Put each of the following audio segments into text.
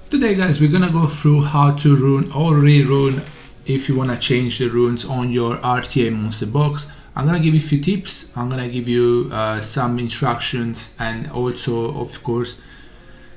Today guys, we're gonna go through how to rune or re-rune if you wanna change the runes on your RTA monster box. I'm gonna give you a few tips, I'm gonna give you some instructions, and also of course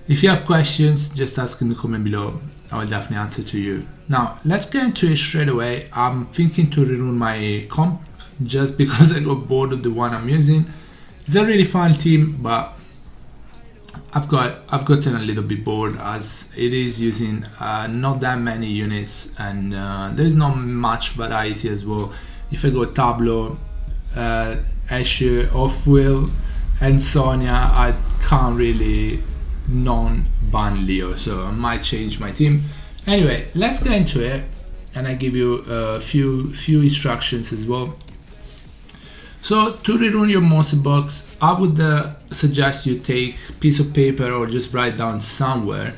if you have questions just ask in the comment below, I will definitely answer to you. Now let's get into it straight away. I'm thinking to re-rune my comp just because I got bored of the one I'm using. It's a really fun team, but I've gotten a little bit bored as it is using not that many units, and there is not much variety as well. If I go Tableau, Asher, Off-Will and Sonya, I can't really non-ban Leo, so I might change my team. Anyway, let's get into it, and I give you a few instructions as well. So to re-rune your monster box, I would suggest you take a piece of paper or just write down somewhere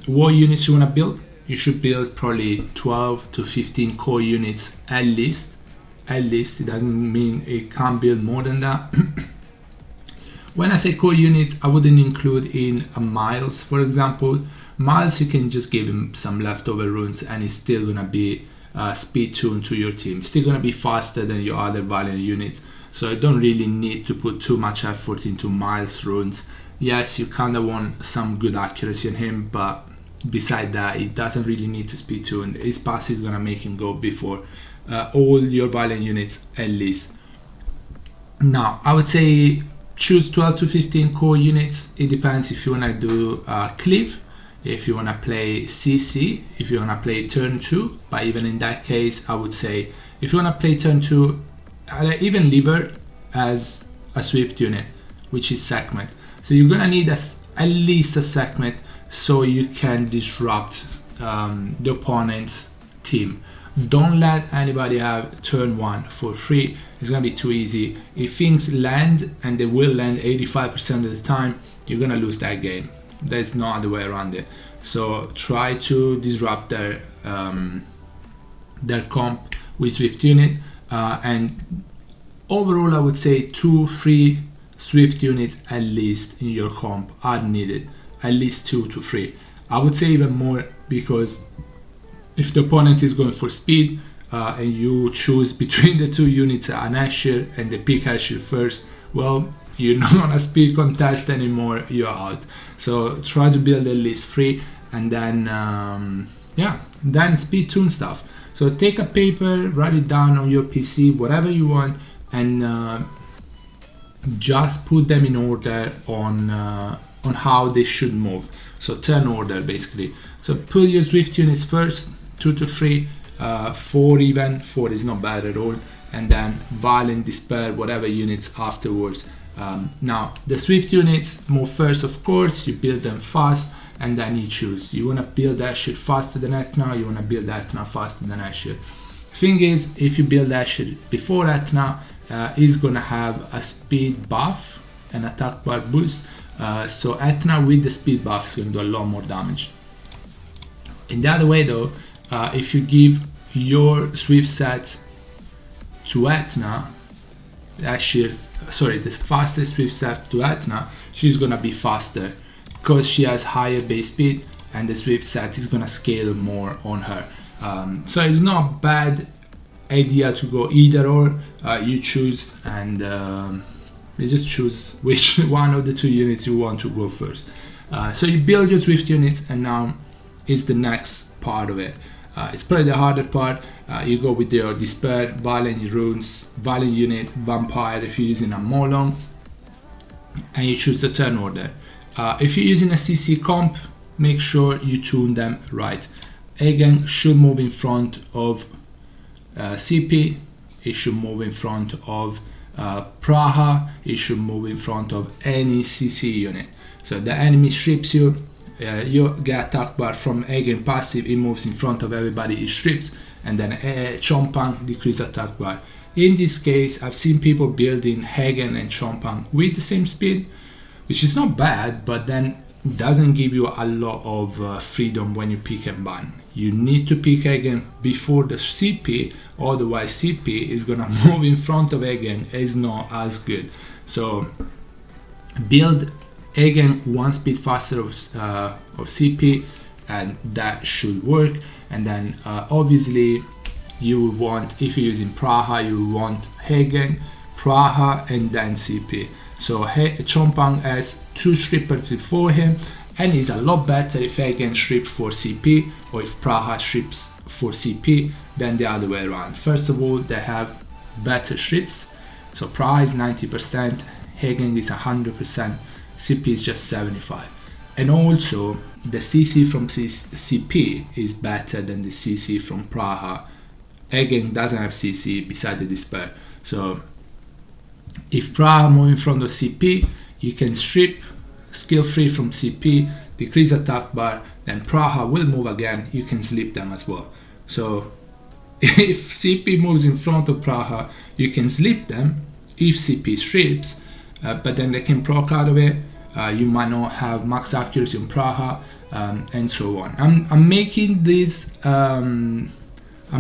what units you want to build. You should build probably 12 to 15 core units at least. At least, it doesn't mean it can't build more than that. When I say core units, I wouldn't include in a Miles, for example. Miles, you can just give him some leftover runes and it's still gonna be speed tuned to your team. It's still gonna be faster than your other Valiant units, so you don't really need to put too much effort into Miles runes. Yes, you kinda want some good accuracy on him, but beside that, it doesn't really need to speed tune. His passive is gonna make him go before all your Valiant units at least. Now, I would say choose 12 to 15 core units. It depends if you wanna do Cleave, if you want to play CC, if you want to play turn 2, but even in that case I would say if you want to play turn 2, even leave her as a Swift unit, which is Sekhmet. So you're gonna need at least a Sekhmet so you can disrupt the opponent's team. Don't let anybody have turn 1 for free, it's gonna be too easy. If things land, and they will land 85% of the time, you're gonna lose that game. There's no other way around it. So try to disrupt their comp with Swift unit, and overall I would say 2-3 Swift units at least in your comp are needed. At least 2 to 3. I would say even more, because if the opponent is going for speed and you choose between the two units, an Asher, and they pick Asher first, well, you're not on a speed contest anymore, you're out. So try to build at least 3, and then then speed tune stuff. So take a paper, write it down on your PC, whatever you want, and just put them in order on how they should move. So turn order basically. So put your Swift units first, 2 to 3, 4 even, 4 is not bad at all, and then Violent, Despair, whatever units afterwards. Now the Swift units move first, of course, you build them fast, and then you choose. You want to build Asher faster than Etna, you want to build Etna faster than Asher. Thing is, if you build Asher before Etna, he's gonna have a speed buff and attack bar boost, so Etna with the speed buff is gonna do a lot more damage. In the other way though, if you give your Swift set to Etna, the fastest Swift set to Etna, she's gonna be faster because she has higher base speed, and the Swift set is gonna scale more on her. So it's not a bad idea to go either or. You choose, and you just choose which one of the two units you want to go first. So you build your Swift units, and now is the next part of it. It's probably the harder part. You go with your Despair, Valiant runes, Valiant unit, Vampire if you're using a Molong, and you choose the turn order. If you're using a CC comp, make sure you tune them right. Egen should move in front of CP, it should move in front of Praha, it should move in front of any CC unit. So the enemy strips you, you get attack bar from Egen passive, it moves in front of everybody, it strips, and then Chompang decrease attack bar. In this case, I've seen people building Hagen and Chompang with the same speed, which is not bad, but then doesn't give you a lot of freedom when you pick and ban. You need to pick Hagen before the CP, otherwise CP is gonna move in front of Hagen, is not as good. So build again 1 speed faster of CP, and that should work. And then obviously you will want, if you're using Praha, you will want Hagen, Praha, and then CP. So Chompang has 2 strippers before him, and it's a lot better if Hagen strips for CP or if Praha strips for CP than the other way around. First of all, they have better strips. So Praha is 90%, Hagen is 100%, CP is just 75%. And also the CC from CP is better than the CC from Praha. Hagen doesn't have CC beside the Despair. So if Praha move in front of CP, you can strip skill free from CP, decrease attack bar, then Praha will move again, you can sleep them as well. So if CP moves in front of Praha, you can sleep them if CP strips, but then they can proc out of it. You might not have max accuracy on Praha, and so on. I'm making this, I'm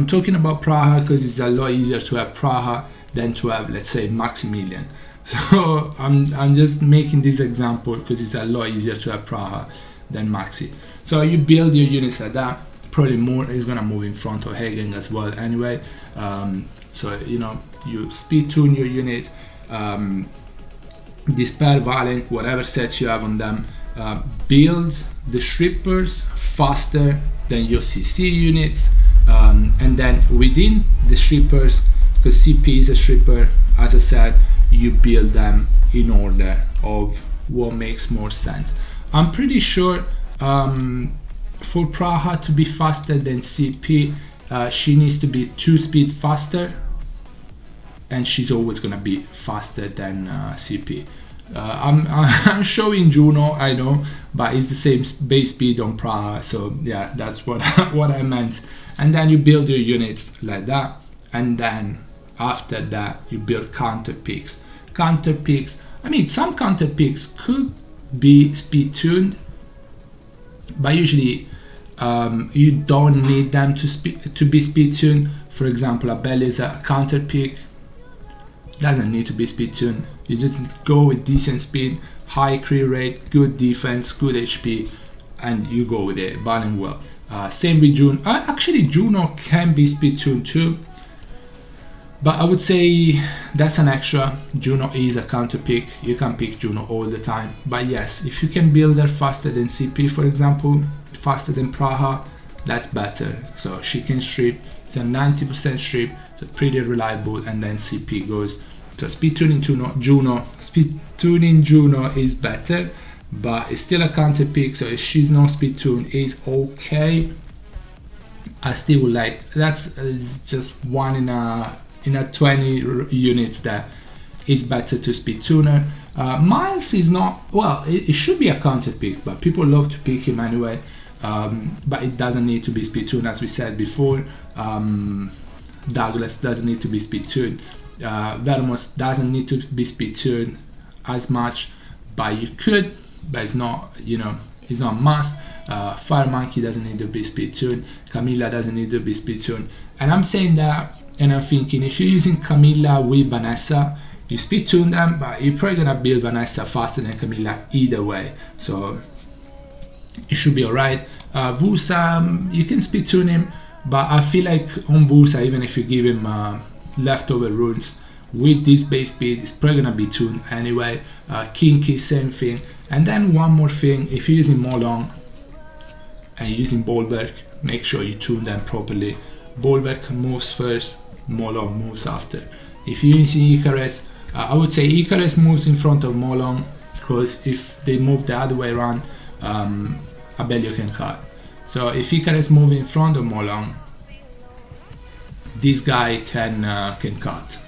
talking about Praha because it's a lot easier to have Praha than to have, let's say, Maximilian. So I'm just making this example because it's a lot easier to have Praha than Maxi. So you build your units like that. Probably more is gonna move in front of Hagen as well anyway. So you know, you speed tune your units, Despair, Valent, whatever sets you have on them, build the strippers faster than your CC units, and then within the strippers, because CP is a stripper, as I said, you build them in order of what makes more sense. I'm pretty sure for Praha to be faster than CP, she needs to be 2 speed faster, and she's always gonna be faster than CP. I'm showing Juno, I know, but it's the same base speed on Praha, so yeah, that's what what I meant. And then you build your units like that, and then after that you build counter picks. Counter picks, I mean, some counter picks could be speed tuned, but usually you don't need them to be speed tuned. For example, a Bell is a counter pick, doesn't need to be speed tuned. You just go with decent speed, high crit rate, good defense, good HP, and you go with it, balanced well. Same with Juno. Actually, Juno can be speed tuned too, but I would say that's an extra. Juno is a counter pick. You can pick Juno all the time. But yes, if you can build her faster than CP, for example, faster than Praha, that's better. So she can strip. It's a 90% strip, so pretty reliable. And then CP goes. So speed tuning Juno is better, but it's still a counter pick. So if she's not speed tuned, is okay. I still would like, that's just one in a 20 units that it's better to speed tuner. Miles is not, well, it should be a counter pick, but people love to pick him anyway. But it doesn't need to be speed tuned, as we said before. Douglas doesn't need to be speed tuned. Vermos doesn't need to be speed tuned as much, but you could, but it's not, you know, it's not a must. Fire Monkey doesn't need to be speed tuned. Camilla doesn't need to be speed tuned. And I'm saying that, and I'm thinking, if you're using Camilla with Vanessa, you speed tune them, but you're probably gonna build Vanessa faster than Camilla either way, so it should be alright. Vusa, you can speed tune him, but I feel like on Vusa, even if you give him leftover runes with this base speed, it's probably gonna be tuned anyway. Kinky, same thing. And then one more thing, if you're using Molong and you're using Bolverk, make sure you tune them properly. Bolverk moves first, Molong moves after. If you're using Icarus, I would say Icarus moves in front of Molong, because if they move the other way around, Abelio can cut. So if Icarus moves in front of Molong, this guy can cut.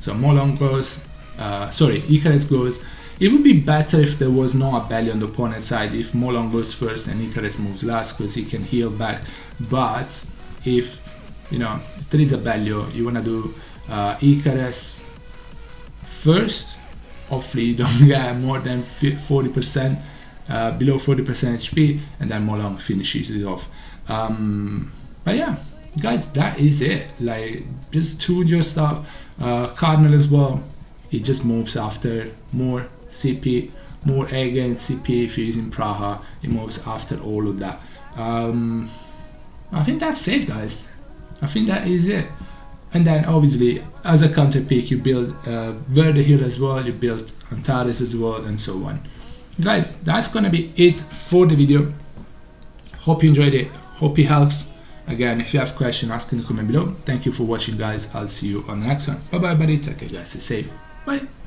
So Molong goes, Icarus goes. It would be better if there was no Abelio on the opponent's side, if Molong goes first and Icarus moves last, because he can heal back. But if, you know, if there is Abelio, you want to do Icarus first. Hopefully you don't get more than 40%, below 40% HP, and then Molong finishes it off. But yeah, guys, that is it. Like, just tune your stuff. Cardinal as well, he just moves after more CP, more again CP if you're using Praha, it moves after all of that. I think that's it, guys. I think that is it. And then obviously as a counter pick you build Verde Hill as well, you build Antares as well, and so on. Guys, that's gonna be it for the video. Hope you enjoyed it, hope it helps. Again, if you have questions, ask in the comment below. Thank you for watching, guys. I'll see you on the next one. Bye bye, buddy. Take care, guys. Stay safe. Bye.